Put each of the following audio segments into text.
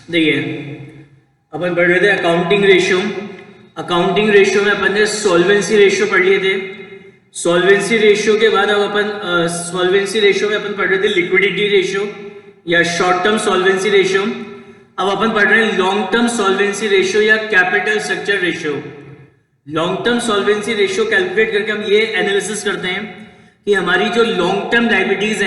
देखिए, अपन पढ़ रहे थे अकाउंटिंग रेशियो। अकाउंटिंग रेशियो में अपन ने सॉल्वेंसी रेशियो पढ़ लिए थे। सॉल्वेंसी रेशियो के बाद अब अपन सॉल्वेंसी रेशियो में अपन पढ़ रहे थे लिक्विडिटी रेशियो या शॉर्ट टर्म सॉल्वेंसी रेशियो। अब अपन पढ़ रहे हैं लॉन्ग टर्म सॉल्वेंसी रेशियो या capital structure ratio. Long term solvency ratio calculate करके हम ये एनालिसिस करते हैं कि हमारी जो लॉन्ग टर्म लायबिलिटीज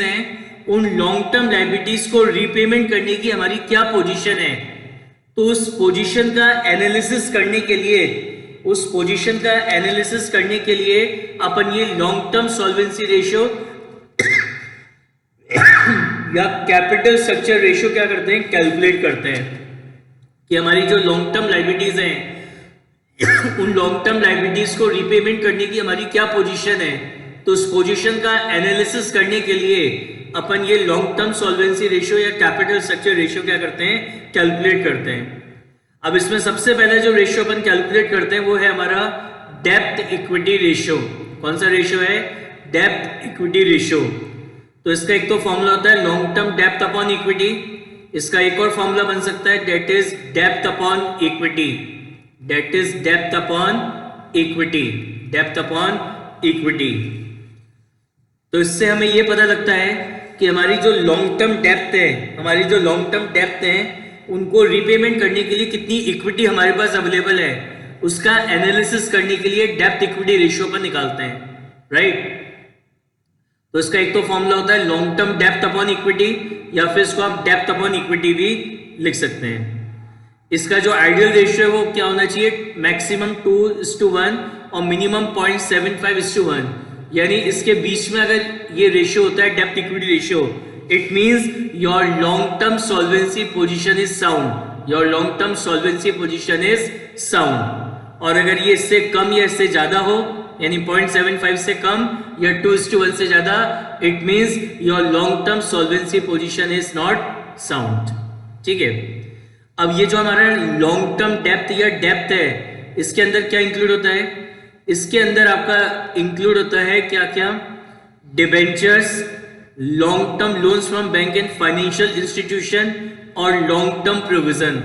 हैं, उन लॉन्ग टर्म लायबिलिटीज को रीपेमेंट करने की हमारी क्या पोजीशन है। तो उस पोजीशन का एनालिसिस करने के लिए अपन ये लॉन्ग टर्म सॉल्वेंसी रेशियो या कैपिटल स्ट्रक्चर रेशियो क्या करते हैं, कैलकुलेट करते हैं कि हमारी जो लॉन्ग टर्म लायबिलिटीज हैं उन लॉन्ग टर्म लायबिलिटीज को रीपेमेंट करने की हमारी क्या पोजीशन है। तो उस पोजीशन का एनालिसिस करने के लिए अपन ये लॉन्ग टर्म सॉल्वेंसी रेशियो या कैपिटल स्ट्रक्चर रेशियो क्या करते हैं, कैलकुलेट करते हैं। अब इसमें सबसे पहले जो रेशियो अपन कैलकुलेट करते हैं वो है हमारा डेप्थ इक्विटी रेशियो। कौन सा रेशियो है, डेप्थ इक्विटी रेशियो। तो इसका एक तो फॉर्मूला होता है long term depth upon equity. इसका एक और फॉर्मूला बन सकता है debt is depth upon equity, debt is depth upon equity, depth upon equity. तो इससे हमें यह पता लगता है कि हमारी जो लॉन्ग टर्म डेप्थ है उनको रीपेमेंट करने के लिए कितनी इक्विटी हमारे पास अवेलेबल है, उसका एनालिसिस करने के लिए डेप्थ इक्विटी रेशियो पर निकालते हैं, राइट। तो इसका एक तो फॉर्मूला होता है long term depth upon equity, या फिर इसको आप डेप्थ अपॉन इक्विटी भी लिख सकते हैं। इसका जो आइडियल रेशियो है वो क्या होना चाहिए, मैक्सिमम 2:1 और मिनिमम 0.75:1। यानी इसके बीच में अगर ये रेशियो होता है depth equity ratio, it means your long term solvency position is sound, your long term solvency position is sound. और अगर ये इससे कम या इससे ज्यादा हो, यानी 0.75 से कम या 2:1 से ज्यादा, it means your long term solvency position is not sound, ठीक है। अब ये जो हमारा लॉन्ग टर्म डेप्थ या डेप्थ है, इसके अंदर क्या इंक्लूड होता है, इसके अंदर आपका इंक्लूड होता है क्या क्या, debentures, long term loans from bank and financial institution और लॉन्ग टर्म प्रोविजन।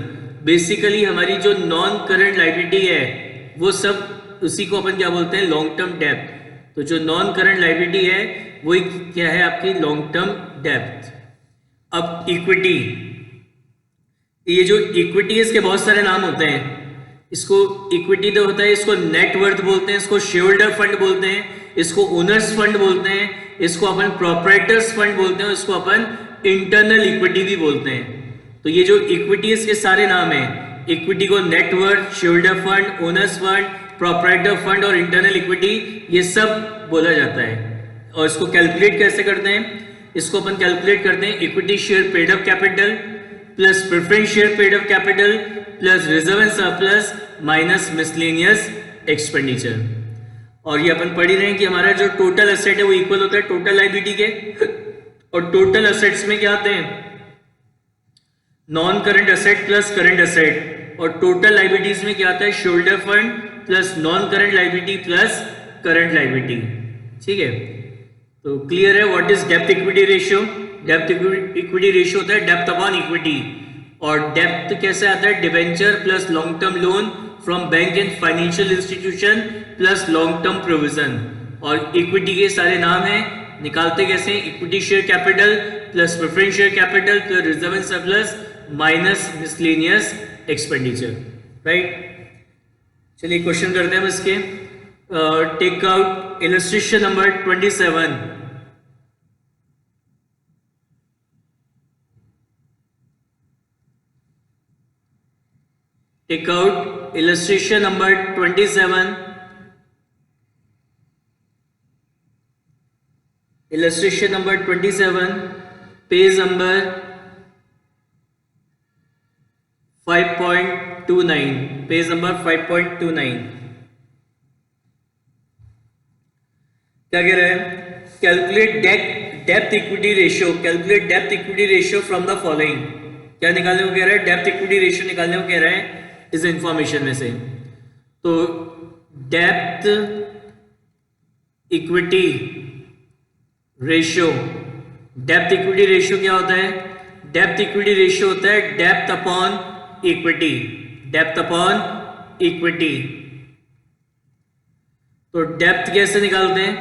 बेसिकली हमारी जो नॉन करंट लायबिलिटी है वो सब उसी को अपन क्या बोलते हैं, लॉन्ग टर्म डेप्थ। तो जो नॉन करंट लायबिलिटी है वही क्या है, आपकी लॉन्ग टर्म डेप्थ। अब इक्विटी, ये जो इक्विटी है इसके बहुत सारे नाम होते हैं। इसको इक्विटी तो होता है, इसको नेट वर्थ बोलते हैं, इसको शेयर होल्डर फंड बोलते हैं, इसको ओनर्स फंड बोलते हैं, इसको अपन प्रोप्राइटर्स फंड बोलते हैं, इसको अपन इंटरनल इक्विटी भी बोलते हैं। तो ये जो इक्विटी इसके सारे नाम हैं, इक्विटी को net worth, share holder fund, owner's fund, proprietor fund और इंटरनल इक्विटी, ये सब बोला जाता है। और इसको कैलकुलेट कैसे करते हैं, इसको अपन कैलकुलेट करते हैं equity share paid up capital plus preference share paid up capital plus reserve and surplus minus miscellaneous expenditure. और ये अपन पढ़ ही रहे हैं कि हमारा जो टोटल एसेट है वो इक्वल होता है टोटल लायबिलिटी के। और टोटल एसेट्स में क्या आते हैं, non current asset plus current asset. और टोटल लायबिलिटीज में क्या आता है, share holder fund plus non current liability plus current liability, ठीक है। तो क्लियर है what is depth equity ratio. Depth equity ratio होता है डेप्थ अपॉन इक्विटी। और डेप्थ कैसे आता है, debenture plus long term loan from bank and financial institution plus long term provision. और इक्विटी के सारे नाम हैं, निकालते कैसे, equity share capital plus preference share capital plus reserve and surplus minus miscellaneous expenditure, right. चलिए क्वेश्चन करते हैं हम इसके। Take out illustration number 27। Take out illustration number 27। Illustration number 27, page number 5.29, page number 5.29। क्या कह रहे हैं, calculate depth equity ratio, calculate depth equity ratio from the following. क्या निकालने को कह रहा है, डेप्थ इक्विटी रेशियो निकालने को कह रहा है इस इंफॉर्मेशन में से। तो depth equity ratio, depth equity ratio क्या होता है, डेप्थ इक्विटी रेशियो होता है depth upon equity, depth upon equity. तो डेप्थ कैसे निकालते हैं?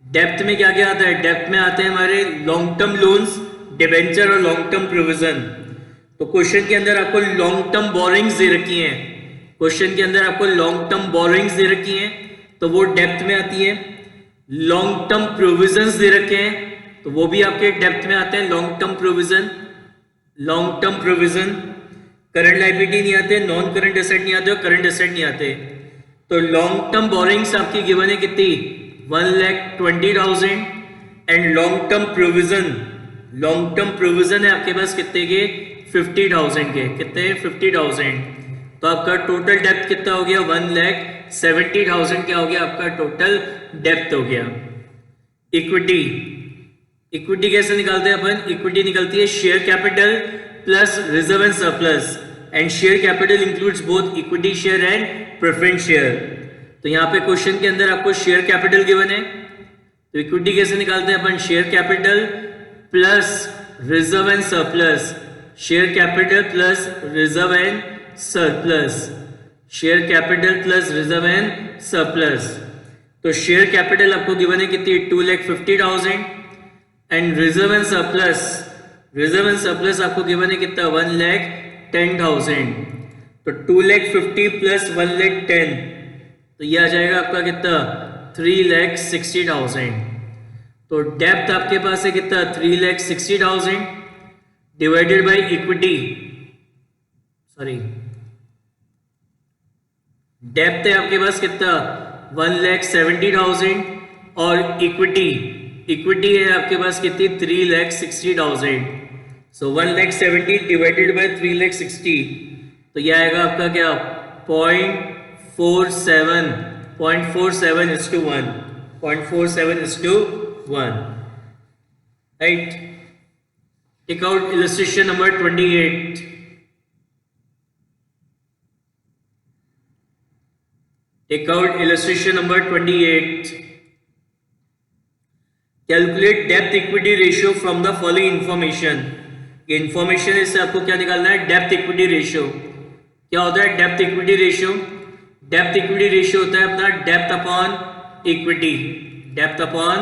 डेप्थ में क्या क्या आता है? डेप्थ में आते हैं हमारे लॉन्ग टर्म लोन्स, डिबेंचर और लॉन्ग टर्म प्रोविजन। तो क्वेश्चन के अंदर आपको लॉन्ग टर्म बोरिंग्स दे रखी हैं, क्वेश्चन के अंदर आपको लॉन्ग टर्म बोरिंग्स दे रखी हैं तो वो डेप्थ में आती है। लॉन्ग टर्म प्रोविजंस दे रखे हैं तो वो भी आपके डेप्थ में आते हैं, long term provision, long term provision. Current liability नहीं आते, नॉन करंट एसेट नहीं आते और करंट एसेट नहीं आते। तो लॉन्ग टर्म बोरिंग्स आपकी गिवन है कितनी? 1,20,000 and long term provision, long term provision है आपके पास कितने के? 50,000 के। कितने? 50,000। तो आपका टोटल डेप्थ कितना हो गया? 1,70,000 क्या हो गया? आपका टोटल डेप्थ हो गया। इक्विटी, इक्विटी कैसे निकालते हैं अपन? इक्विटी निकलती है share capital plus reserve and surplus, and share capital includes both equity share and preference share. तो यहाँ पे क्वेश्चन के अंदर आपको शेयर कैपिटल गिवन है, तो इक्विटी कैसे निकालते हैं अपन? Share capital plus reserve and surplus, share capital plus reserve and surplus, share capital plus reserve and surplus. तो शेयर कैपिटल आपको गिवन है कितनी? 2,50,000 and reserve and surplus, reserve and surplus आपको गिवन है कितना? 1,10,000। तो 2,50,000 प्लस 1,10,000 तो ये आ जाएगा आपका कितना? 3,60,000। तो डेप्थ आपके पास है कितना? 3,60,000 divided by equity, sorry depth है आपके पास कितना? 1,70,000 और इक्विटी, इक्विटी है आपके पास कितनी? 3,60,000। सो 1,70,000 डिवाइडेड बाय 3,60,000 तो यह आएगा आपका क्या? 0.47, 0.47:1, 0.47:1, right. Take out illustration number 28। Take out illustration number 28. Calculate depth equity ratio from the following information. ये इंफॉर्मेशन इससे आपको क्या निकालना है? Depth equity ratio. क्या होता है depth equity ratio? Depth equity ratio होता है अपना depth upon equity, depth upon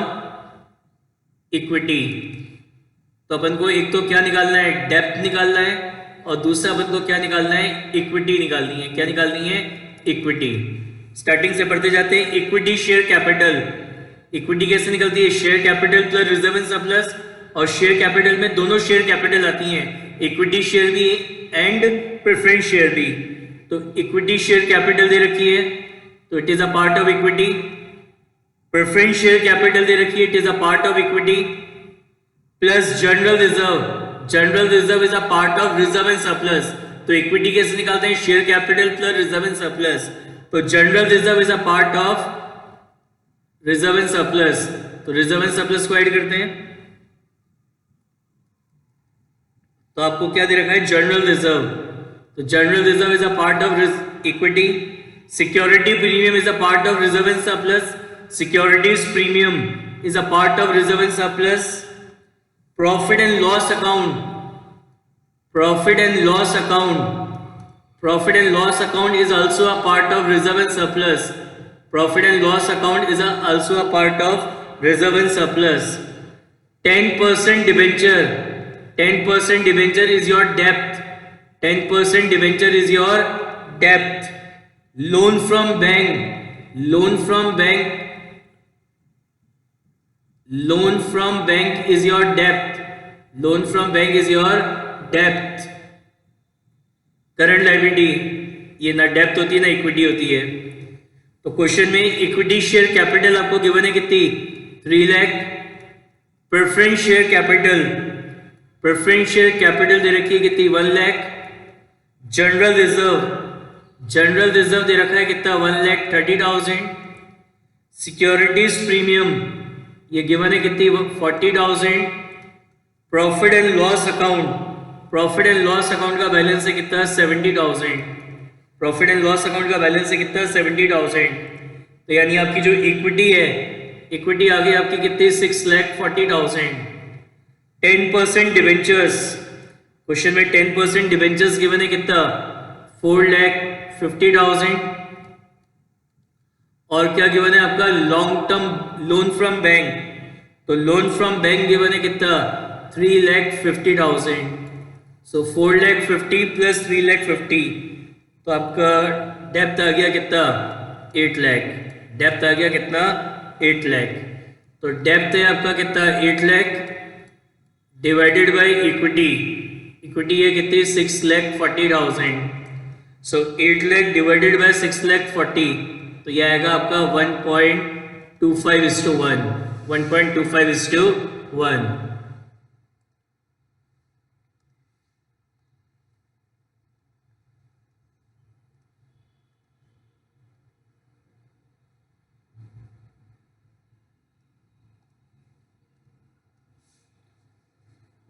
equity. तो अपन को एक तो क्या निकालना है? डेप्थ निकालना है, और दूसरा अपन को क्या निकालना है? इक्विटी निकालनी है। क्या निकालनी है? इक्विटी। स्टार्टिंग से पढ़ते जाते हैं। इक्विटी शेयर कैपिटल, इक्विटी कैसे निकलती है? Share capital plus reserve and surplus, और शेयर कैपिटल में दोनों शेयर कैपिटल आती हैं, इक्विटी शेयर भी एंड प्रेफरेंस शेयर भी। तो इक्विटी शेयर कैपिटल दे रखी है तो it is a part of equity, preference share capital दे रखी है, it is a part of equity, plus general reserve, general reserve is a part of reserve and surplus. तो इक्विटी कैसे निकालते हैं? Share capital plus reserve and surplus. तो general reserve is a part of reserve and surplus, तो reserve and surplus को add करते हैं तो आपको क्या दे रखा है? General reserve. तो general reserve is a part of equity, security premium is a part of reserve and surplus, securities premium is a part of reserve and surplus, profit and loss account, profit and loss account, profit and loss account is also a part of reserve and surplus, profit and loss account is also a part of reserve and surplus. 10% debenture, 10% debenture is your debt, 10% debenture is your debt. Loan from bank, loan from bank, loan from bank is your debt, loan from bank is your debt. Current liability, ये ना depth होती है ना equity होती है। तो question में equity share capital आपको गिवन है कितनी? 3 lakh. Preference share capital, preference share capital दे रखी है कितनी? 1 lakh. General reserve, general reserve दे रखा है कितना? 1,30,000। सिक्योरिटीज प्रीमियम ये गिवन है कितनी? 40,000। Profit and loss account, profit and loss account का बैलेंस है कितना? 70,000। प्रॉफिट एंड लॉस अकाउंट का बैलेंस है कितना? 70,000। तो यानी आपकी जो इक्विटी है, इक्विटी आ गई आपकी कितनी? 6,40,000। 10% डिवेंचर्स, क्वेश्चन में 10% डिबेंचर्स गिवन है कितना 4,50,000 और क्या गिवन है आपका long term loan from bank तो लोन फ्रॉम बैंक गिवन है कितना 3,50,000 सो 4,50,000 प्लस 3,50,000 तो आपका डेप्थ आ गया कितना 8 लाख डेप्थ आ गया कितना 8 लाख तो डेप्थ है आपका कितना 8 lakh divided by equity equity है कितनी 6,40,000 सो 8 लाख डिवाइडेड बाय 6,40,000 तो यह आएगा आपका 1.25:1 1.25:1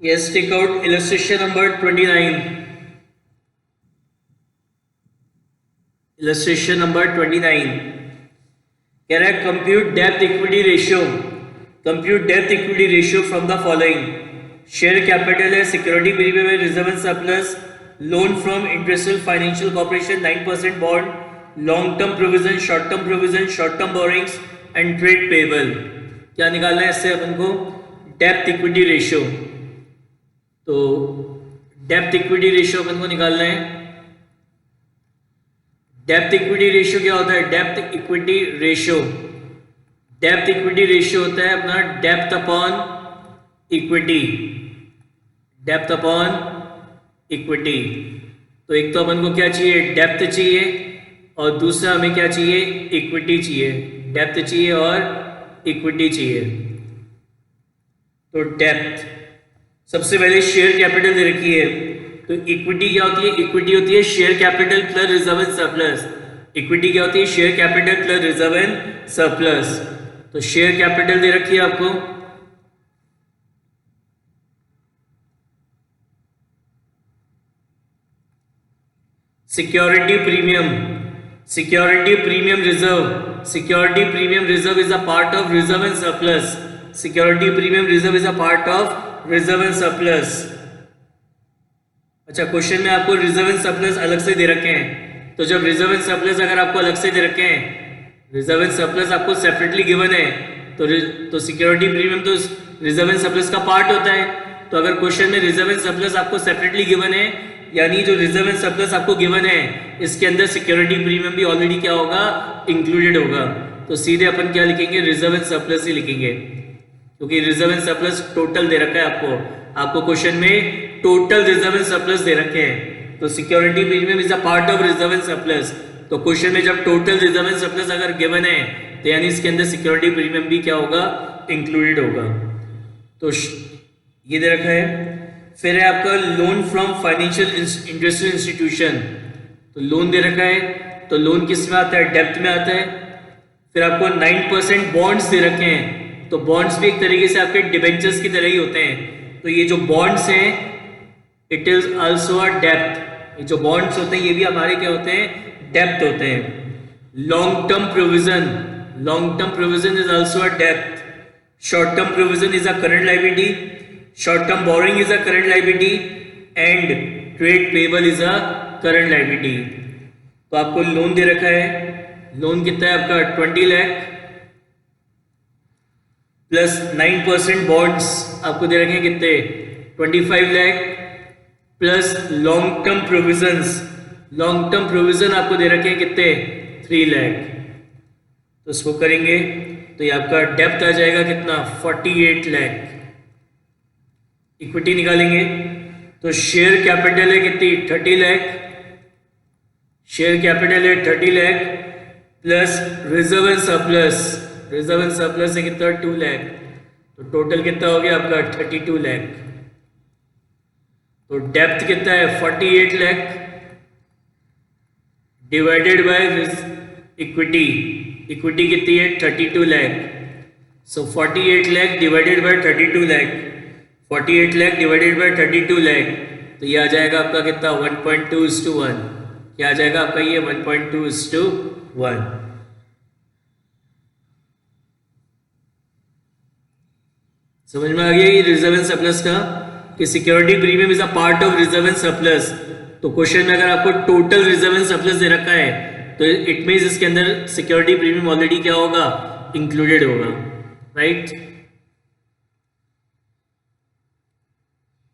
Yes, take out illustration number 29. Illustration number 29. कह रहा है compute debt equity ratio. Compute debt equity ratio from the following. Share capital है, security premium है, reserve and surplus, loan from industrial financial corporation 9% bond, long term provision, short term provision, short term borrowings and trade payable. क्या निकालना है इससे अपन को depth equity ratio तो depth equity ratio अपन को निकालना है डेप्थ इक्विटी रेशियो क्या होता है डेप्थ इक्विटी रेशियो होता है अपना डेप्थ अपॉन इक्विटी तो एक तो अपन को क्या चाहिए डेप्थ चाहिए और दूसरा हमें क्या चाहिए इक्विटी चाहिए डेप्थ चाहिए और इक्विटी चाहिए तो डेप्थ सबसे पहले शेयर कैपिटल दे रखी है तो इक्विटी क्या होती है इक्विटी होती है share capital plus reserve and surplus equity क्या होती है share capital plus reserve and surplus तो शेयर कैपिटल दे रखी है आपको security premium reserve is a part of reserve and surplus security premium reserve is a part of reserve and surplus अच्छा question में आपको रिजर्व एंड सरप्लस अलग से दे रखे हैं तो जब रिजर्व एंड सरप्लस अगर आपको अलग से दे रखे हैं रिजर्व एंड सरप्लस आपको सेपरेटली गिवन है तो सिक्योरिटी प्रीमियम तो रिजर्व एंड सरप्लस का पार्ट होता है तो अगर क्वेश्चन में रिजर्व एंड सरप्लस आपको सेपरेटली गिवन है यानी जो रिजर्व एंड सरप्लस आपको गिवन है इसके अंदर सिक्योरिटी प्रीमियम भी ऑलरेडी क्या होगा इंक्लूडेड होगा तो सीधे अपन क्या लिखेंगे रिजर्व एंड सरप्लस ही लिखेंगे क्योंकि रिजर्व एंड सरप्लस टोटल दे रखा है आपको क्वेश्चन में टोटल रिजर्व एंड सरप्लस दे रखे हैं तो security premium is a part of reserve and surplus तो क्वेश्चन में जब टोटल रिजर्व एंड सरप्लस अगर गिवन है तो यानी इसके अंदर सिक्योरिटी प्रीमियम भी क्या होगा इंक्लूडेड होगा तो ये दे रखा है फिर है आपका loan from financial industrial institution तो लोन दे रखा है तो लोन किस में आता है डेप्थ में आता है फिर आपको 9% बॉन्ड्स दे रखे हैं तो बॉन्ड्स भी एक तरीके से आपके डिबेंचर्स की तरह ही होते हैं तो ये जो बॉन्ड्स हैं it is also a depth ये जो बॉन्ड्स होते हैं ये भी हमारे क्या होते हैं डेप्थ होते हैं long term provision is also a depth short term provision is a current liability short term borrowing is a current liability and trade payable is a current liability तो आपको लोन दे रखा है लोन कितना है आपका 20 lakh plus 9% bonds आपको दे रखे हैं कितने 25 lakh plus long term provision आपको दे रखे हैं कितने 3 लाख तो इसको करेंगे तो ये आपका डेप्थ आ जाएगा कितना 48 लाख इक्विटी निकालेंगे तो शेयर कैपिटल है कितनी 30 लाख शेयर कैपिटल है 30 lakh plus reserve and surplus है कितना 2 लाख तो टोटल कितना हो गया आपका 32 लाख तो डेप्थ कितना है 48 लाख डिवाइडेड बाय इक्विटी कितनी है 32 लाख सो 48 lakh divided by 32 lakh 48 lakh divided by 32 lakh तो ये आ जाएगा आपका कितना 1.2:1 क्या आ जाएगा आपका ये 1.2:1 समझ में आ गया ये रिजर्व एंड सरप्लस का कि security premium is a part of reserve and surplus, तो क्वेश्चन में अगर आपको टोटल रिजर्व एंड सरप्लस दे रखा है तो इट मींस इसके अंदर सिक्योरिटी प्रीमियम ऑलरेडी क्या होगा, इंक्लूडेड होगा, right.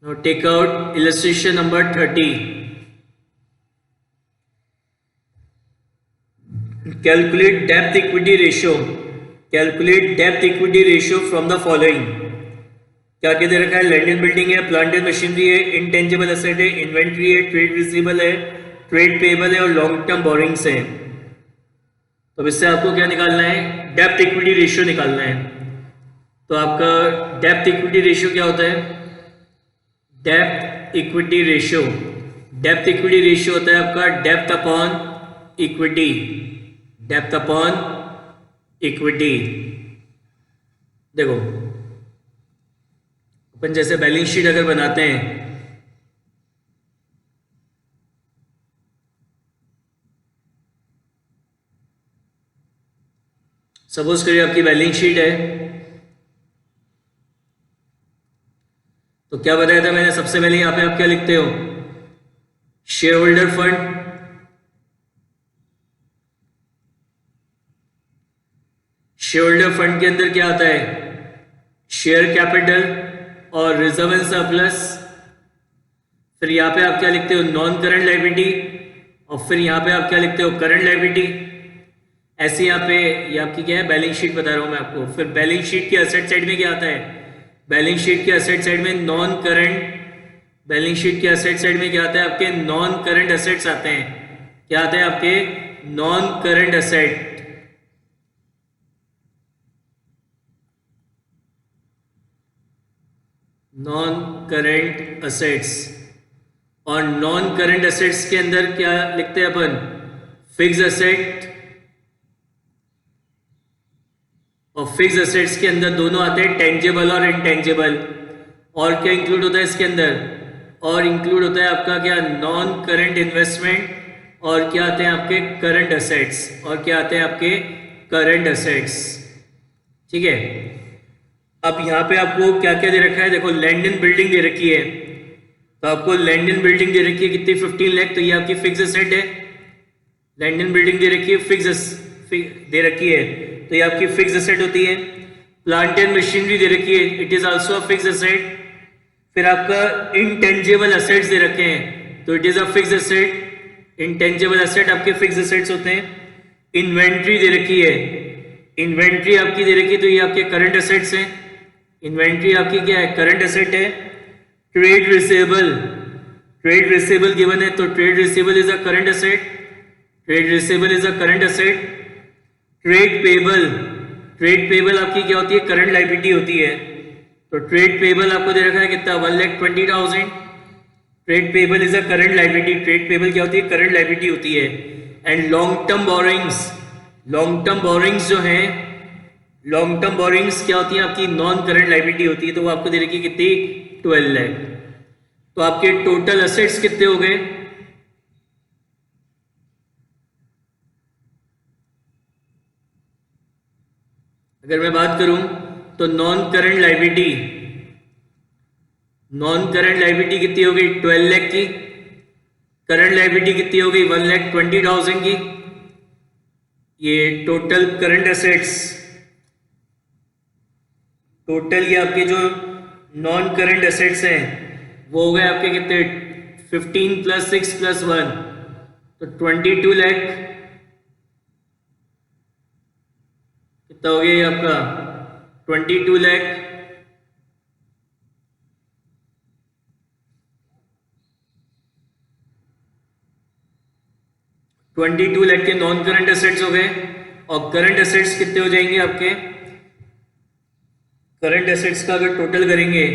Now take out illustration number 30। Calculate depth equity ratio, calculate depth equity ratio from the following. क्या क्या दे रखा है, लैंड एंड बिल्डिंग है, प्लांट एंड मशीनरी है, इंटेंजिबल एसेट है, इन्वेंट्री है, ट्रेड रिसीवेबल है, ट्रेड पेएबल है और लॉन्ग टर्म बोरिंग्स है। तो अब इससे आपको क्या निकालना है, डेप्थ इक्विटी रेशियो निकालना है। तो आपका डेप्थ इक्विटी रेशियो क्या होता है, depth equity ratio, depth equity ratio होता है आपका depth upon equity, depth upon equity. देखो अपन जैसे बैलेंस शीट अगर बनाते हैं, सपोज करिए आपकी बैलेंस शीट है, तो क्या बताया था मैंने, सबसे पहले यहां पे आप क्या लिखते हो, share holder fund, share holder fund के अंदर क्या आता है, शेयर कैपिटल और रिजर्व एंड सरप्लस। फिर यहाँ पे आप क्या लिखते हो, नॉन करंट लायबिलिटी, और फिर यहाँ पे आप क्या लिखते हो, करंट लायबिलिटी। ऐसे यहाँ पे ये आपकी क्या है, बैलेंस शीट बता रहा हूँ मैं आपको। फिर बैलेंस शीट के असेट साइड में क्या आता है, बैलेंस शीट के असेट साइड में नॉन करंट, बैलेंस शीट के असेट साइड में क्या आता है आपके, नॉन करंट असेट्स आते हैं। क्या आते हैं आपके, non current asset. Non current assets, और नॉन करंट असेट्स के अंदर क्या लिखते हैं अपन, फिक्स असेट, और फिक्स असेट्स के अंदर दोनों आते हैं, टेंजेबल और इनटेंजेबल। और क्या इंक्लूड होता है इसके अंदर, और इंक्लूड होता है आपका क्या, नॉन करंट इन्वेस्टमेंट, और क्या आते हैं आपके करंट असेट्स, और क्या आते हैं आपके करंट असेट्स। ठीक है, अब यहाँ पे आपको क्या क्या दे रखा है, देखो लैंड एंड बिल्डिंग दे रखी है, तो आपको लैंड एंड बिल्डिंग दे रखी है कितनी, 15 लाख, तो ये आपकी फिक्स असेट है। लैंड एंड बिल्डिंग दे रखी है, दे रखी है, तो ये आपकी फिक्स असेट होती है। प्लांट एंड मशीनरी दे रखी है, it is also a fix asset. फिर आपका इनटेंजिबल असेट्स दे रखे हैं, तो it is a fix asset. Intangible asset आपके फिक्स असेट्स होते हैं। इन्वेंट्री दे रखी है, इन्वेंट्री आपकी दे रखी है, तो ये आपके करंट असेट्स हैं। इन्वेंट्री आपकी क्या है, करंट असेट है। Trade receivable, trade receivable given है, तो trade receivable is a current asset, trade receivable is a current asset. Trade payable, trade payable आपकी क्या होती है, करंट लायबिलिटी होती है, तो ट्रेड पेबल आपको दे रखा है कितना, 1,20,000। Trade payable is a current liability, trade payable क्या होती है, करंट लायबिलिटी होती है। And long term borrowings, long term borrowings जो है, लॉन्ग टर्म बोरिंग्स क्या होती है आपकी, नॉन करंट लायबिलिटी होती है, तो वो आपको दे रखी है कितनी, 12 लाख। तो आपके टोटल असेट्स कितने हो गए, अगर मैं बात करूं तो non current liability, non current liability कितनी हो गई, 12 लाख की। करंट लायबिलिटी कितनी हो गई, 1,20,000 की। ये टोटल करंट असेट्स, टोटल ये आपके जो नॉन करंट असेट्स हैं वो हो गए आपके कितने, 15 + 6 + 1, तो 22 लाख। कितना हो गया ये आपका, 22 लाख। $22 लाख के नॉन करंट असेट्स हो गए। और करंट असेट्स कितने हो जाएंगे आपके, करंट असेट्स का अगर टोटल करेंगे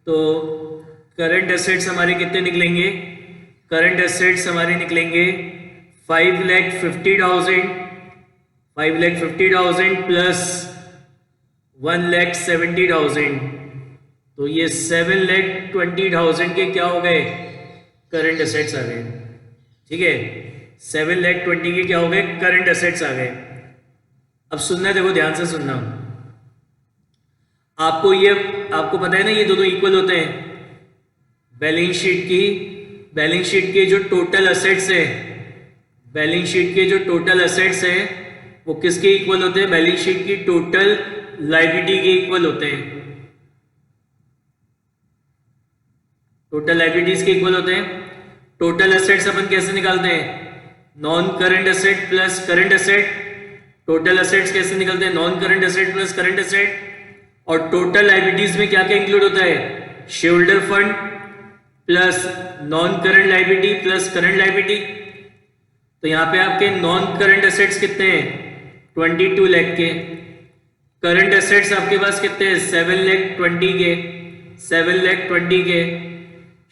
तो करंट असेट्स हमारे कितने निकलेंगे, करंट असेट्स हमारे निकलेंगे 5,50,000, 5,50,000 प्लस 1,70,000, तो ये 7,20,000 के क्या हो गए, करंट असेट्स आ गए। ठीक है, 7,20,000 के क्या हो गए, करंट असेट्स आ गए। अब सुनना, देखो ध्यान से सुनना, आपको पता है ना ये दोनों इक्वल होते हैं, बैलेंस शीट के जो टोटल असेट्स है, बैलेंस शीट के जो टोटल असेट्स हैं वो किसके इक्वल होते हैं? बैलेंस शीट की टोटल लायबिलिटी के इक्वल होते हैं। टोटल लायबिलिटीज के इक्वल होते हैं। टोटल असेट्स अपन कैसे निकालते हैं? Non current asset plus current asset. Total assets कैसे निकलते हैं? Non current asset plus current asset. और टोटल लायबिलिटीज में क्या क्या इंक्लूड होता है? Share holder fund plus non current liability plus current liability. तो यहां पे आपके नॉन करंट असेट्स कितने हैं? 22 लाख के। करंट असेट्स आपके पास कितने हैं? 7 लाख 20 के, 7 लाख 20 के।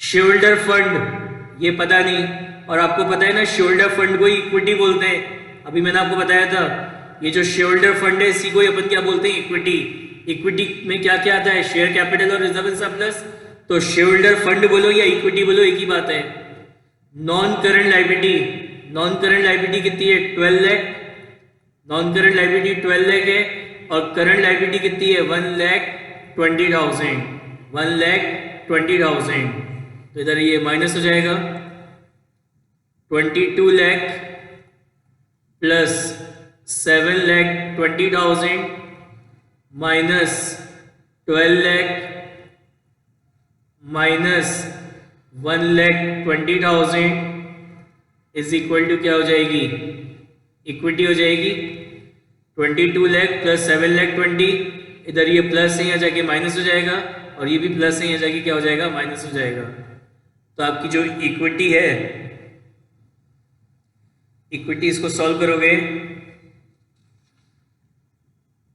शेयर होल्डर फंड ये पता नहीं, और आपको पता है ना शेयर होल्डर फंड को इक्विटी बोलते हैं। अभी मैंने आपको बताया था ये जो शेयर होल्डर फंड है इसी को अपन क्या बोलते हैं? इक्विटी। इक्विटी में क्या क्या आता है? शेयर कैपिटल और रिजर्व एंड सरप्लस। तो शेयर होल्डर फंड बोलो या इक्विटी बोलो एक ही बात है। Non current liability, non current liability कितनी है? 12 lakh. Non current liability 12 lakh है और करंट लायबिलिटी कितनी है? 1,20,000, 1,20,000। तो इधर ये माइनस हो जाएगा। 22 lakh plus 7,20,000 minus 12 lakh minus 1,20,000 is equal to क्या हो जाएगी? इक्विटी हो जाएगी। 22 लाख प्लस 7,20,000, इधर ये प्लस है यहाँ जाके माइनस हो जाएगा और ये भी प्लस है यहाँ जाके क्या हो जाएगा? माइनस हो जाएगा। तो आपकी जो इक्विटी है, इक्विटी इसको सॉल्व करोगे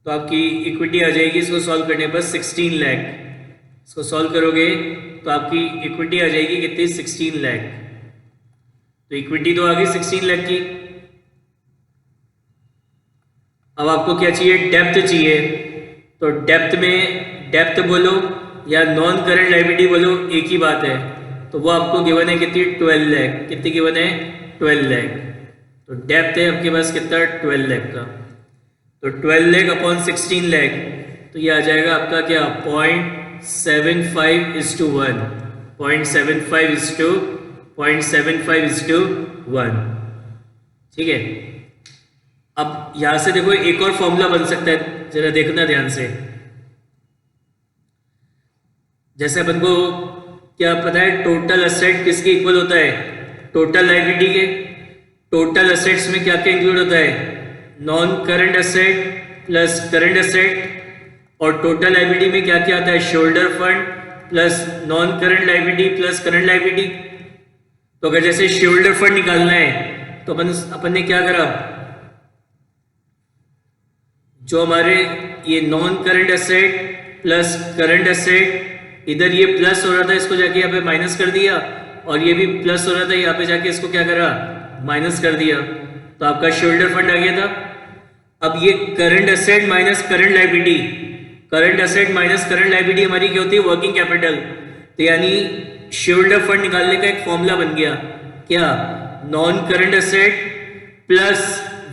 तो आपकी इक्विटी आ जाएगी इसको सॉल्व करने पर 16 लाख। इसको सॉल्व करोगे तो आपकी इक्विटी आ जाएगी कितनी? 16 लाख। तो इक्विटी तो आ गई 16 लाख की। अब आपको क्या चाहिए? डेप्थ चाहिए। तो डेप्थ में डेप्थ बोलो या नॉन करंट लायबिलिटी बोलो एक ही बात है। तो वो आपको गिवन है कितनी? 12 लाख। कितनी गिवन है? 12 लाख। तो डेप्थ है आपके पास कितना? 12 लाख का। तो 12 लाख अपॉन 16 लाख, तो ये आ जाएगा आपका क्या? 0.75:1, 0.75:1। ठीक है। अब यहां से देखो एक और फॉर्मूला बन सकता है, जरा देखना ध्यान से। जैसे अपन को क्या पता है? टोटल असेट किसके इक्वल होता है? टोटल लायबिलिटी के। टोटल असेट्स में क्या क्या इंक्लूड होता है? Non current asset plus current asset. और टोटल लायबिलिटी में क्या क्या आता है? Share holder fund plus non current liability plus current liability. तो अगर जैसे शेयर होल्डर फंड निकालना है तो अपन ने क्या करा? जो हमारे ये non current asset plus current asset, इधर ये प्लस हो रहा था इसको जाके यहाँ पे माइनस कर दिया, और ये भी प्लस हो रहा था यहाँ पे जाके इसको क्या करा? माइनस कर दिया। तो आपका शेयर होल्डर फंड आ गया था। अब ये current asset minus current liability, current asset minus current liability हमारी क्या होती है? Working capital. तो यानी शेयर होल्डर फंड निकालने का एक फॉर्मूला बन गया क्या? Non current asset plus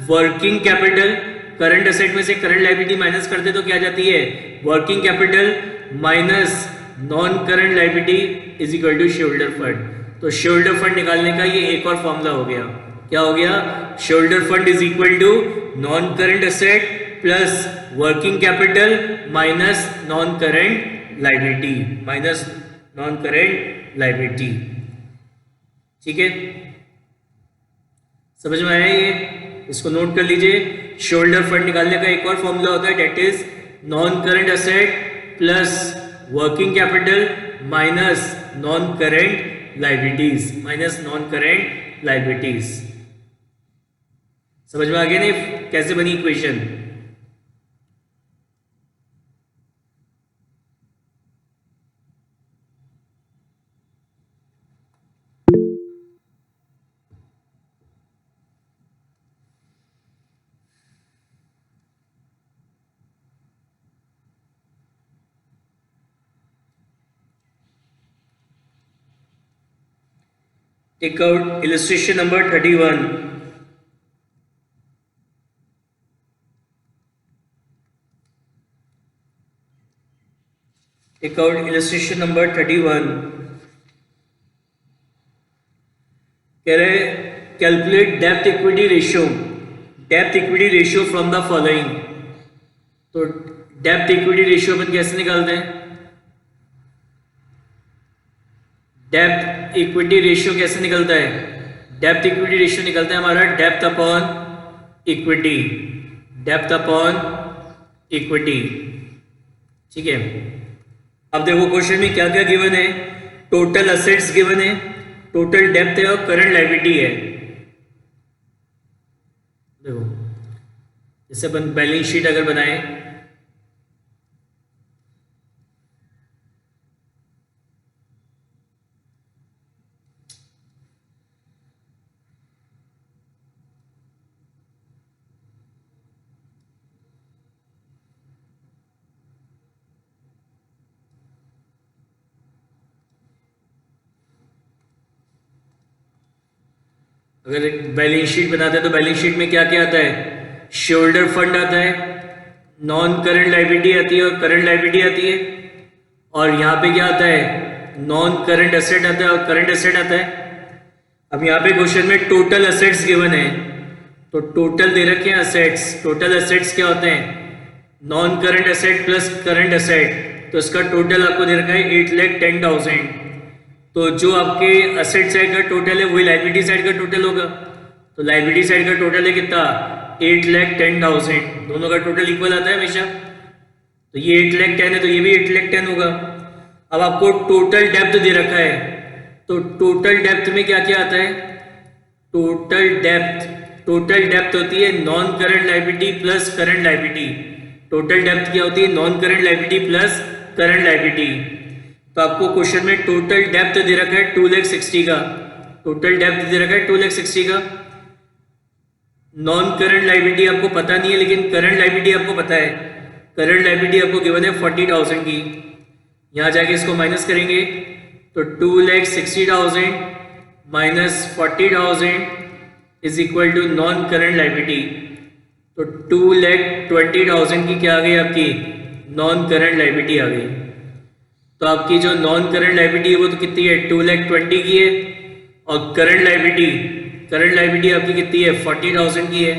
working capital. Current asset में से करंट लायबिलिटी माइनस करते तो क्या जाती है? Working capital minus non current liability is equal to share holder fund. तो शेयर होल्डर फंड निकालने का ये एक और फॉर्मूला हो गया। क्या हो गया? Share holder fund is equal to non current asset plus working capital minus non current liability, minus non current liability. ठीक है, समझ में आया ये? इसको नोट कर लीजिए। शेयर होल्डर फंड निकालने का एक और फॉर्मूला होता है, debt is non current asset plus working capital minus non current liabilities, minus non current liabilities. समझ में आ गया नहीं कैसे बनी equation? Take out illustration number 31. Take out illustration number 31. कह रहे calculate depth equity ratio from the following. तो डेप्थ इक्विटी रेशियो अपन कैसे निकालते हैं? डेप्थ इक्विटी रेशियो कैसे निकलता है? डेप्थ इक्विटी रेशियो निकलता है हमारा depth upon equity, depth upon equity. ठीक है, अब देखो क्वेश्चन में क्या क्या गिवन है। टोटल असेट्स गिवन है, टोटल डेप्थ है और करंट लायबिलिटी है। देखो जैसे अपन बैलेंस शीट अगर बनाए, अगर एक बैलेंस शीट बनाते हैं तो बैलेंस शीट में क्या क्या आता है? शोल्डर फंड आता है, नॉन करंट लायबिलिटी आती है और करंट लायबिलिटी आती है, और यहाँ पे क्या आता है? नॉन करंट एसेट आता है और करंट एसेट आता है। अब यहाँ पे क्वेश्चन में टोटल एसेट्स गिवन है, तो टोटल दे रखे हैं असेट्स। टोटल एसेट्स क्या होते हैं? Non current asset plus current asset, तो इसका टोटल आपको दे रखा है 8,10,000। तो जो आपके असेट साइड का टोटल है वही लायबिलिटी साइड का टोटल होगा। तो लायबिलिटी साइड का टोटल है कितना? 8,10,000। दोनों का टोटल इक्वल आता है हमेशा, तो ये 8,10,000 है तो ये भी 8,10,000 होगा। अब आपको टोटल डेप्थ दे रखा है, तो टोटल डेप्थ में क्या क्या आता है? टोटल डेप्थ होती है non current liability plus current liability. Total depth क्या होती है? Non current liability plus current liability. तो आपको क्वेश्चन में टोटल डेप्थ दे रखा है 2,60,000 का, टोटल डेप्थ दे रखा है 2,60,000 का। नॉन करंट लायबिलिटी आपको पता नहीं है, लेकिन करंट लायबिलिटी आपको पता है। करंट लायबिलिटी आपको गिवन है 40,000 की। यहाँ जाके इसको माइनस करेंगे तो 2,60,000 minus 40,000 is equal to non current liability. तो 2,20,000 की क्या आ गई? आपकी नॉन करंट लायबिलिटी आ गई। तो आपकी जो नॉन करंट लायबिलिटी है वो तो कितनी है? 2,20,000 की है, और करंट लायबिलिटी आपकी कितनी है? 40,000 की है।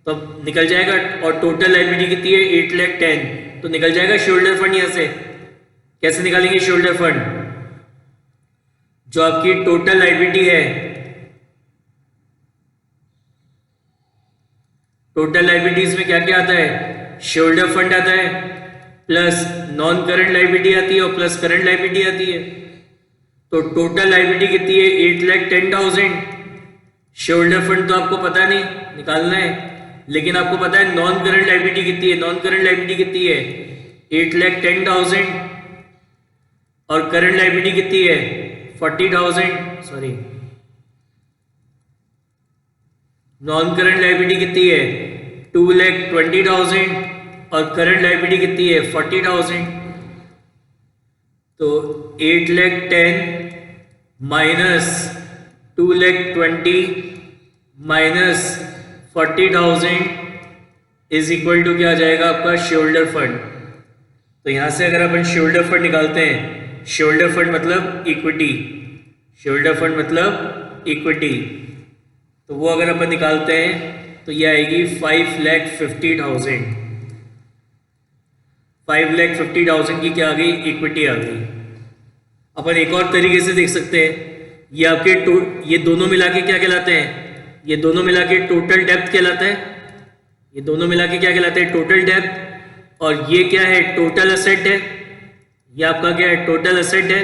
तो अब निकल जाएगा, और टोटल लायबिलिटी कितनी है? 8,10,000। तो निकल जाएगा शोल्डर फंड। यहाँ से कैसे निकालेंगे शोल्डर फंड? जो आपकी टोटल लायबिलिटी है, टोटल लायबिलिटीज में क्या क्या आता है? शोल्डर फंड आता है, प्लस नॉन करंट लायबिलिटी आती है और प्लस करंट लायबिलिटी आती है। तो टोटल लायबिलिटी कितनी है? 8,10,000। शोल्डर फंड तो आपको पता नहीं, निकालना है, लेकिन आपको पता है नॉन करंट लायबिलिटी कितनी है। नॉन करंट लायबिलिटी कितनी है? 8,10,000, और करंट लायबिलिटी कितनी है? 40,000। सॉरी, नॉन करंट लायबिलिटी कितनी है? 2,20,000, और करंट लायबिलिटी कितनी है? 40,000। तो 8,10,000 minus 2,20,000 minus 40,000 is equal to क्या आ जाएगा? आपका शोल्डर फंड। तो यहां से अगर अपन शोल्डर फंड निकालते हैं, शोल्डर फंड मतलब इक्विटी, शोल्डर फंड मतलब इक्विटी, तो वो अगर अपन निकालते हैं तो ये आएगी 5,50,000। 5,50,000 की क्या आ गई? इक्विटी आ गई। अपन एक और तरीके से देख सकते हैं, ये आपके ये दोनों मिला के क्या कहलाते हैं? ये दोनों मिला के टोटल डेप्थ कहलाता है। ये दोनों मिला के क्या कहलाते हैं? Total depth. और ये क्या है? टोटल असेट है। ये आपका क्या है? टोटल असेट है।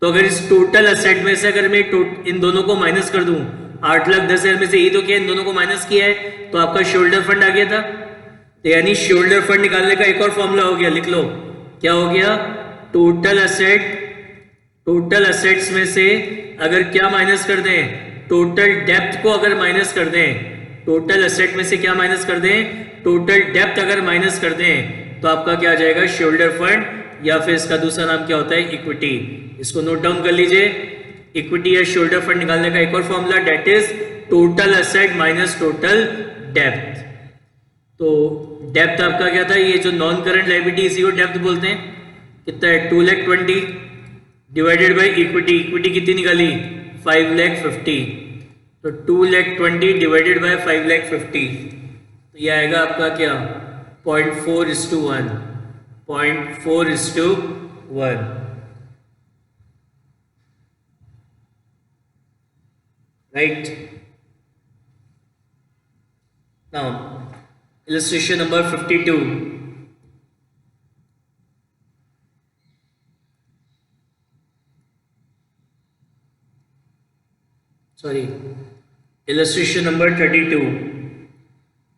तो अगर इस टोटल असेट में से अगर मैं इन दोनों को माइनस कर दूं, 8,10,000 में से ये तो क्या इन दोनों को माइनस किया है, तो आपका शोल्डर फंड आ गया था। तो यानी शोल्डर फंड निकालने का एक और फॉर्मूला हो गया, लिख लो। क्या हो गया? टोटल असेट्स में से अगर क्या माइनस कर दें? टोटल डेप्थ को अगर माइनस कर दें, टोटल असेट में से क्या माइनस कर दें? टोटल डेप्थ अगर माइनस कर दें, तो आपका क्या आ जाएगा? शोल्डर फंड, या फिर इसका दूसरा नाम क्या होता है? इक्विटी। इसको नोट डाउन कर लीजिए। इक्विटी या शोल्डर फंड निकालने का एक और formula, debt is total asset minus total depth. तो डेप्थ आपका क्या था? ये जो नॉन करंट लायबिलिटी इसी को डेप्थ बोलते हैं। कितना है? 2,20,000 डिवाइडेड बाय इक्विटी। इक्विटी कितनी निकाली? 5,50,000। तो 2,20,000 डिवाइडेड बाय 5,50,000, तो ये आएगा आपका क्या 0.4:1, 0.4:1, right? Now illustration number 52. Sorry, illustration number 32.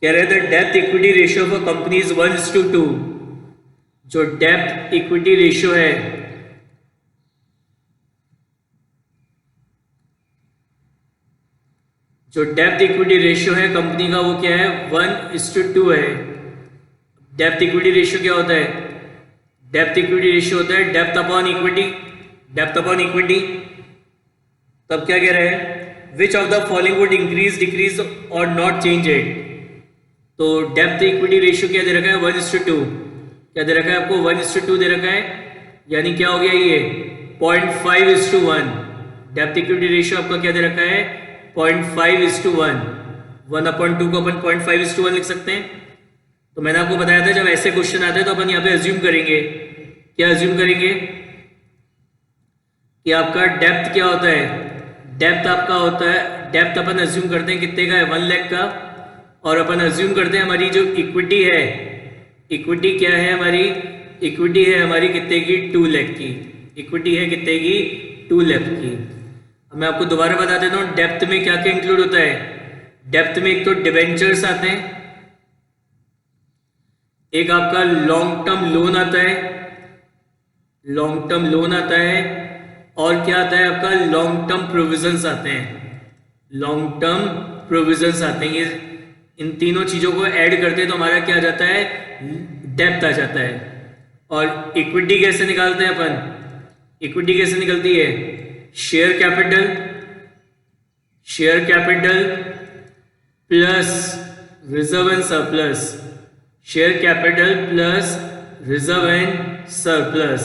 कह रहे थे depth equity ratio of a company is 1:2. जो डेप्थ इक्विटी रेशियो है, जो डेप्थ इक्विटी रेशियो है कंपनी का, वो क्या है 1:2 है. डेप्थ इक्विटी रेशियो क्या होता है? डेप्थ इक्विटी रेशियो होता है depth upon equity. Depth upon equity. तब क्या कह रहे हैं? Which of the following would increase, decrease और नॉट चेंज इट. तो डेप्थ इक्विटी रेशियो क्या दे रखा है 1:2. क्या दे रखा है आपको 1:2 दे रखा है, यानी क्या हो गया ये 0.5:1. डेप्थ इक्विटी रेशियो आपका क्या दे रखा है 0.5:1. 1/2 को अपन 0.5:1 लिख सकते हैं. तो मैंने आपको बताया था जब ऐसे क्वेश्चन आते हैं तो अपन यहाँ पे अज्यूम करेंगे. क्या अज्यूम करेंगे कि आपका डेप्थ क्या होता है, डेप्थ आपका होता है, डेप्थ अपन अज्यूम करते हैं कितने का है 1 लाख का, और अपन अज्यूम करते हैं हमारी जो इक्विटी है, इक्विटी क्या है हमारी, इक्विटी है हमारी कितने की 2 लाख की. इक्विटी है कितने की 2 लाख की. अब मैं आपको दोबारा बता देता हूँ डेप्थ में क्या क्या इंक्लूड होता है. डेप्थ में एक तो डिवेंचर्स आते हैं, एक आपका लॉन्ग टर्म लोन आता है, लॉन्ग टर्म लोन आता है, और क्या आता है आपका लॉन्ग टर्म प्रोविजंस आते हैं. लॉन्ग टर्म प्रोविजंस आते हैं. इन तीनों चीजों को ऐड करते हैं तो हमारा क्या आ जाता है डेप्थ आ जाता है. और इक्विटी कैसे निकालते हैं अपन, इक्विटी कैसे निकलती है share capital, share capital plus reserve and surplus, share capital plus reserve and surplus,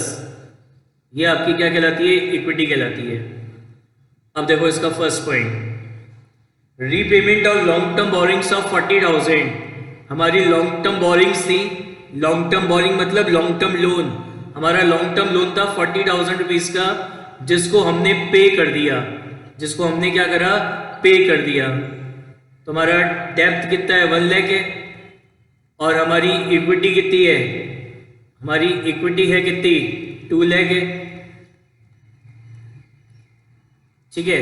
ये आपकी क्या कहलाती है इक्विटी कहलाती है. अब देखो इसका first point, repayment of long term borrowings of 40,000. हमारी लॉन्ग टर्म बोरिंग्स थी, लॉन्ग टर्म बोरिंग मतलब लॉन्ग टर्म लोन. हमारा लॉन्ग टर्म लोन था 40,000 रुपीज का, जिसको हमने पे कर दिया, जिसको हमने क्या करा पे कर दिया. तो हमारा डेप्थ कितना है 1 लाख है, और हमारी इक्विटी कितनी है, हमारी इक्विटी है कितनी 2 लाख है. ठीक है,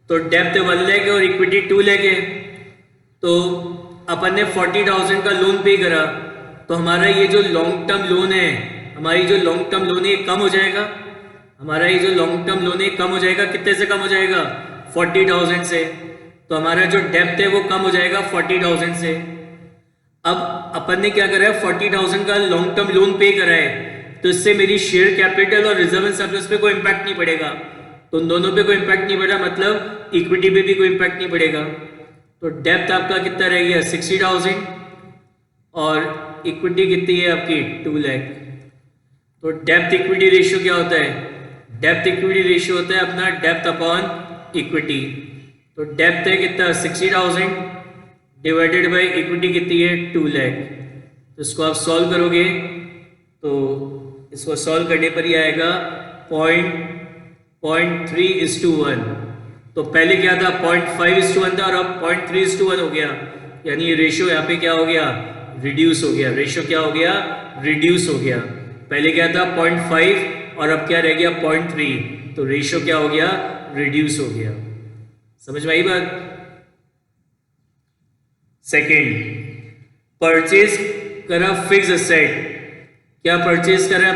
तो डेप्थ 1 लाख है और इक्विटी 2 लाख है. तो अपन ने 40,000 का लोन पे करा, तो हमारा ये जो लॉन्ग टर्म लोन है, हमारी जो लॉन्ग टर्म लोन है कम हो जाएगा. हमारा ये जो लॉन्ग टर्म लोन है कम हो जाएगा. कितने से कम हो जाएगा 40,000 से. तो हमारा जो डेप्थ है वो कम हो जाएगा 40,000 से. अब अपन ने क्या करा है 40,000 का लॉन्ग टर्म लोन पे करा है, तो इससे मेरी शेयर कैपिटल और रिजर्व एंड सरप्लस पे कोई इंपैक्ट नहीं पड़ेगा. तो उन दोनों पे कोई इंपैक्ट नहीं पड़ा, मतलब इक्विटी पे भी कोई इंपैक्ट नहीं पड़ेगा. तो डेप्थ आपका कितना रह गया 60,000 और इक्विटी कितनी है आपकी 2 लाख. तो डेप्थ इक्विटी रेशियो क्या होता है, डेप्थ इक्विटी रेशियो होता है अपना डेप्थ अपॉन इक्विटी. तो डेप्थ है कितना 60,000 डिवाइडेड बाय इक्विटी कितनी है 2 लाख. तो इसको आप सॉल्व करोगे तो इसको सॉल्व करने पर ही आएगा 0.3:1. तो पहले क्या था 0.5:1 था और अब 0.3:1 हो गया, यानी ये रेशियो यहाँ पे क्या हो गया रिड्यूस हो गया. रेशियो क्या हो गया रिड्यूस हो गया. पहले क्या था 0.5 और अब क्या रह गया 0.3. तो रेशियो क्या हो गया रिड्यूस हो गया. समझ में आई बात. सेकेंड, परचेज करा फिक्स असेट. क्या परचेज करा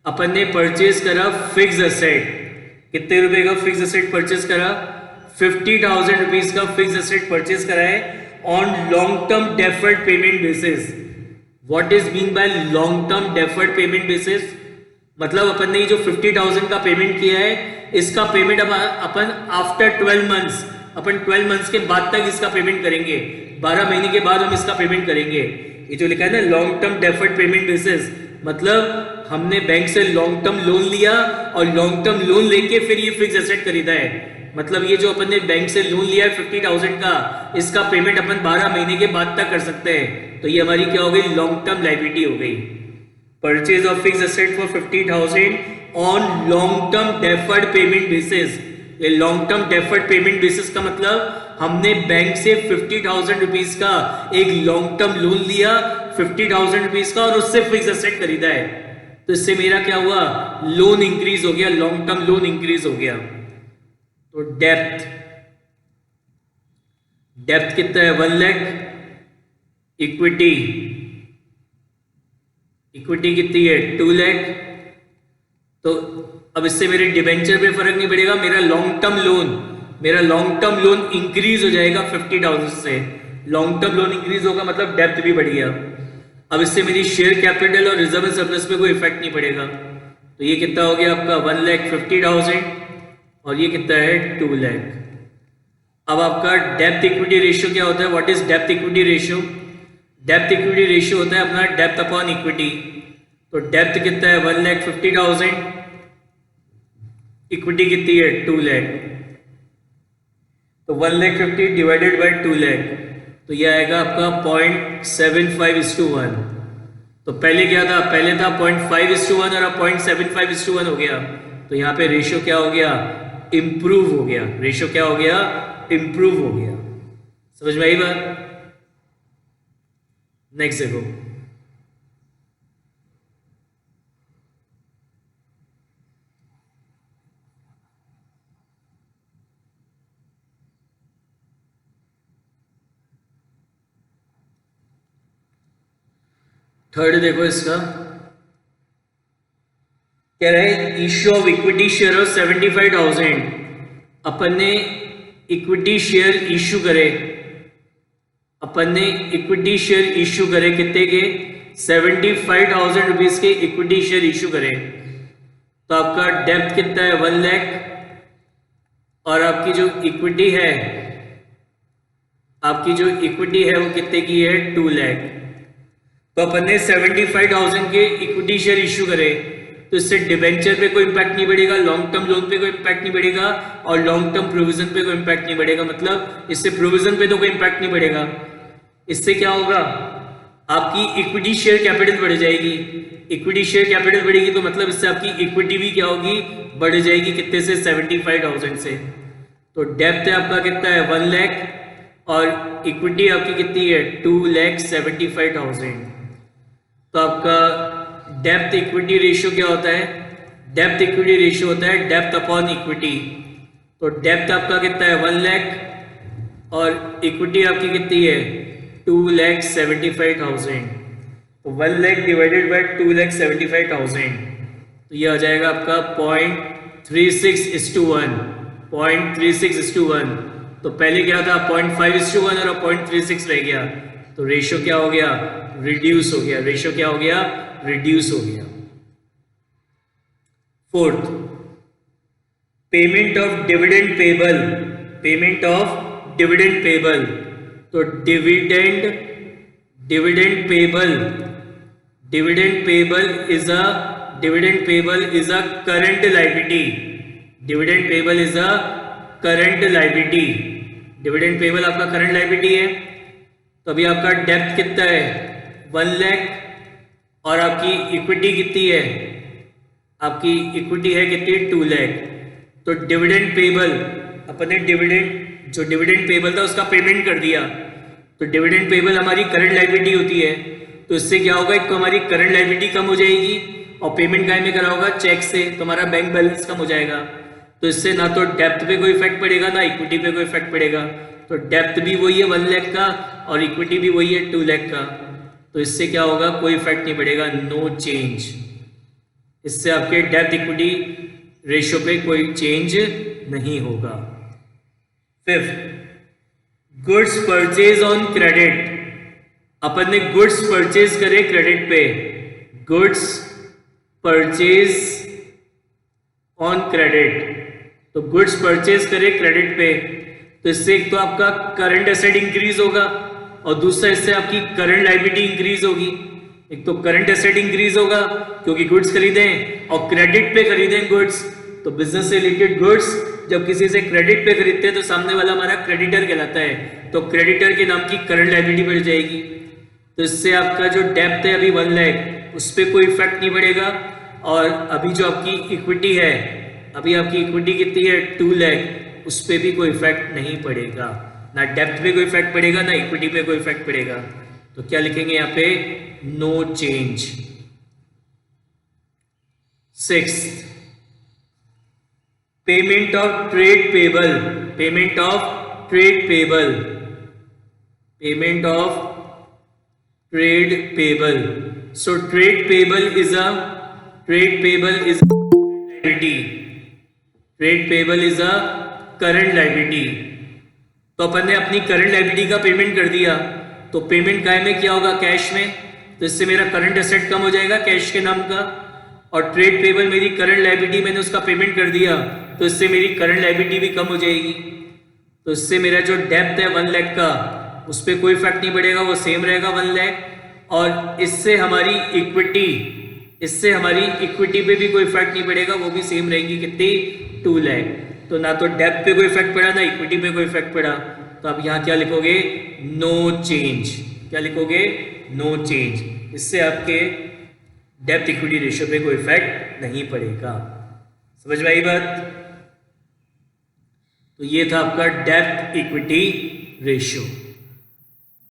अपन ने परचेज करा फिक्स असेट. कितने रुपए का फिक्स असेट परचेज करा 50,000 रुपीज का फिक्स असेट परचेज करा है on long term deferred payment basis. What is mean by long term deferred payment basis, मतलब अपन ने जो 50,000 का पेमेंट किया है इसका पेमेंट अपन आफ्टर 12 मंथ्स, अपन 12 मंथ्स के बाद तक इसका पेमेंट करेंगे. 12 महीने के बाद हम इसका पेमेंट करेंगे. ये जो लिखा है ना long term deferred payment basis, मतलब हमने बैंक से लॉन्ग टर्म लोन लिया और लॉन्ग टर्म लोन लेके फिर ये फिक्स एसेट खरीदा है. मतलब ये जो अपन ने बैंक से लोन लिया है 50,000 का, इसका पेमेंट अपन 12 महीने के बाद तक कर सकते हैं, तो ये हमारी क्या हो गई, लॉन्ग टर्म लायबिलिटी हो गई। Purchase of fix asset for 50,000 on long term deferred payment basis. ये long term deferred payment basis का मतलब हमने बैंक से 50,000 रुपीज का एक लॉन्ग टर्म लोन लिया 50,000 रुपीज का और उससे फिक्स एसेट खरीदा है, तो इससे मेरा क्या हुआ, लोन इंक्रीज हो गया, लॉन्ग टर्म लोन इंक्रीज हो गया। तो डेप्थ, डेप्थ कितना है 1 लाख, इक्विटी, इक्विटी कितनी है 2 लाख। तो अब इससे मेरे डिबेंचर पे फर्क नहीं पड़ेगा, मेरा लॉन्ग टर्म लोन इंक्रीज हो जाएगा 50,000 से। लॉन्ग टर्म लोन इंक्रीज होगा मतलब डेप्थ भी बढ़ गया। अब इससे मेरी शेयर कैपिटल और रिजर्व सरप्लस पे कोई इफेक्ट नहीं पड़ेगा। तो ये कितना हो गया आपका 1,50,000 और ये कितना है 2 लाख। अब आपका डेप्थ इक्विटी रेशियो क्या होता है, what is depth equity ratio? Depth equity ratio होता है अपना डेप्थ अपॉन इक्विटी। तो डेप्थ कितना है 1,50,000, इक्विटी कितनी है 2 लाख, तो 1,50,000 डिवाइडेड बाय 2 लाख, तो ये आएगा आपका 0.75:1। तो पहले क्या था, पहले था 0.5:1 और अब 0.75:1 हो गया। तो यहाँ पे रेशियो क्या हो गया, इंप्रूव हो गया। रेशियो क्या हो गया, इंप्रूव हो गया। समझ में आई बात? नेक्स्ट देखो, थर्ड देखो इसका कह रहा है issue of equity share of 75,000। अपन ने इक्विटी शेयर इश्यू करे, अपन ने इक्विटी शेयर इश्यू करे कितने के 75,000 रुपीज के इक्विटी शेयर इश्यू करे। तो आपका डेप्थ कितना है 1 लाख और आपकी जो इक्विटी है, आपकी जो इक्विटी है वो कितने की है 2 लाख। तो अपन ने 75,000 के इक्विटी शेयर इश्यू करे, तो इससे डिबेंचर पे कोई इंपैक्ट नहीं पड़ेगा, लॉन्ग टर्म लोन पे कोई इंपैक्ट नहीं पड़ेगा और लॉन्ग टर्म प्रोविजन पे कोई इंपैक्ट नहीं पड़ेगा। मतलब इससे प्रोविजन पे तो कोई इंपैक्ट नहीं पड़ेगा। इससे क्या होगा, आपकी इक्विटी शेयर कैपिटल बढ़ जाएगी। इक्विटी शेयर कैपिटल बढ़ेगी तो मतलब इससे आपकी इक्विटी भी क्या होगी, बढ़ जाएगी। कितने से 75,000 से। तो डेप्थ है आपका कितना है 1 लाख और इक्विटी आपकी कितनी है 2,75,000। तो आपका डेप्थ इक्विटी रेशियो क्या होता है, डेप्थ इक्विटी रेशियो होता है डेप्थ अपॉन इक्विटी। तो डेप्थ आपका कितना है 1 लाख और इक्विटी आपकी कितनी है 2,75,000। तो 1 लाख डिवाइडेड बाय 2,75,000, तो ये आ जाएगा आपका 0.36:1, 0.36:1। तो पहले क्या था 0.5:1 और अब 0.36 रह गया। तो रेशियो क्या हो गया, रिड्यूस हो गया। रेशियो क्या हो गया, रिड्यूस हो गया। Fourth, payment of dividend payable, payment of dividend payable. तो dividend payable is a current liability. Dividend payable is a current liability. Dividend payable आपका करंट लायबिलिटी है। तो अभी आपका डेप्थ कितना है 1 लाख और आपकी इक्विटी कितनी है, आपकी इक्विटी है कितनी 2 लाख। तो डिविडेंड पेबल, अपन ने जो डिविडेंड पेबल था उसका पेमेंट कर दिया। तो डिविडेंड पेबल हमारी करंट लायबिलिटी होती है। तो इससे क्या होगा, एक तो हमारी करंट लायबिलिटी कम हो जाएगी और पेमेंट काय में करा होगा, चेक से, तो हमारा बैंक बैलेंस कम हो जाएगा। तो इससे ना तो डेप्थ पे कोई इफेक्ट पड़ेगा ना इक्विटी पे कोई इफेक्ट पड़ेगा। तो डेप्थ भी वही है 1 लाख का और इक्विटी भी वही है 2 लाख का। तो इससे क्या होगा, कोई इफेक्ट नहीं पड़ेगा, नो चेंज। इससे आपके डेप्थ इक्विटी रेशियो पे कोई चेंज नहीं होगा। Fifth, goods purchase on credit. अपन ने गुड्स परचेज करे क्रेडिट पे, गुड्स परचेज ऑन क्रेडिट। तो गुड्स परचेज करे क्रेडिट पे, तो इससे एक तो आपका करंट एसेट इंक्रीज होगा और दूसरा इससे आपकी करंट लायबिलिटी इंक्रीज होगी। एक तो करंट एसेट इंक्रीज होगा क्योंकि गुड्स खरीदें और क्रेडिट पे खरीदें गुड्स, तो बिजनेस से रिलेटेड गुड्स जब किसी से क्रेडिट पे खरीदते हैं तो सामने वाला हमारा क्रेडिटर कहलाता है, तो क्रेडिटर के नाम की करंट लायबिलिटी बढ़ जाएगी। तो इससे आपका जो डेप्थ है अभी 1 लाख उस पर कोई इफेक्ट नहीं पड़ेगा, और अभी जो आपकी इक्विटी है, अभी आपकी इक्विटी कितनी है 2 लाख, उस पर भी कोई इफेक्ट नहीं पड़ेगा, ना डेप्थ पे कोई इफेक्ट पड़ेगा ना इक्विटी पे कोई इफेक्ट पड़ेगा। तो क्या लिखेंगे यहाँ पे, no change. 6th, payment of trade payable, payment of trade payable, payment of trade payable. So trade payable is a liability, trade payable is a current liability. तो अपन ने अपनी करंट लायबिलिटी का पेमेंट कर दिया, तो पेमेंट काय में किया होगा, कैश में, तो इससे मेरा करंट एसेट कम हो जाएगा कैश के नाम का, और ट्रेड पेबल मेरी करंट लायबिलिटी, मैंने उसका पेमेंट कर दिया तो इससे मेरी करंट लायबिलिटी भी कम हो जाएगी। तो इससे मेरा जो डेप्थ है 1 लाख का, उस पर कोई इफेक्ट नहीं पड़ेगा, वो सेम रहेगा 1 लाख, और इससे हमारी इक्विटी पे भी कोई इफेक्ट नहीं पड़ेगा, वो भी सेम रहेगी कितनी, 2 लाख। तो ना तो डेप्थ पे कोई इफेक्ट पड़ा ना इक्विटी पे कोई इफेक्ट पड़ा, तो आप यहाँ क्या लिखोगे, नो चेंज। क्या लिखोगे, नो चेंज। इससे आपके डेप्थ इक्विटी रेशियो पे कोई इफेक्ट नहीं पड़ेगा। समझ में आई बात? तो ये था आपका डेप्थ इक्विटी रेशियो।